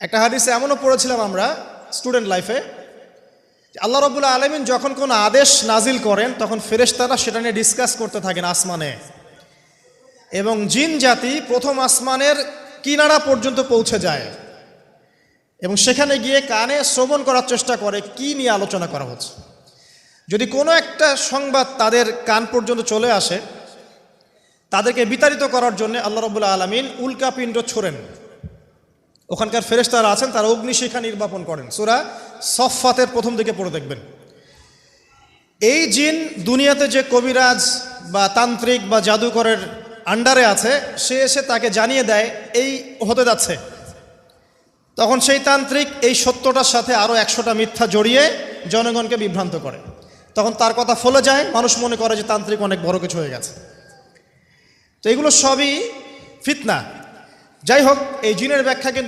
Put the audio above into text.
একটা হাদিসে এমনও পড়েছিলাম আমরা স্টুডেন্ট লাইফে, আল্লাহ রাব্বুল আলামিন যখন কোনো আদেশ নাজিল করেন তখন ফেরেশতারা সেটা নিয়ে ডিসকাস করতে থাকেন আসমানে, এবং জিন জাতি প্রথম আসমানের কিনারা পর্যন্ত পৌঁছে যায় এবং সেখানে গিয়ে কানে শ্রবণ করার চেষ্টা করে কি নিয়ে আলোচনা করা হচ্ছে। যদি কোনো একটা সংবাদ তাদের কান পর্যন্ত চলে আসে, তাদেরকে বিতাড়িত করার জন্য আল্লাহ রাব্বুল আলামিন উল্কাপিণ্ড ছোড়েন। ওখানকার ফেরেশতারা আছেন, তারা অগ্নিশিখা নির্বাপন করেন। সূরা সফফাতের প্রথম দিকে পড়ে দেখবেন। এই জিন দুনিয়াতে যে কবিরাজ বা তান্ত্রিক বা জাদুকরের আন্ডারে আছে, সে এসে তাকে জানিয়ে দেয় এই হতে যাচ্ছে। তখন সেই তান্ত্রিক এই সত্যটার সাথে আরও 100টা মিথ্যা জড়িয়ে জনগণকে বিভ্রান্ত করে। তখন তার কথা ফলে যায়, মানুষ মনে করে যে তান্ত্রিক অনেক বড় কিছু হয়ে গেছে। তো এগুলো সবই ফিতনা। যাই হোক, এই জিনের ব্যাখ্যা কিন্তু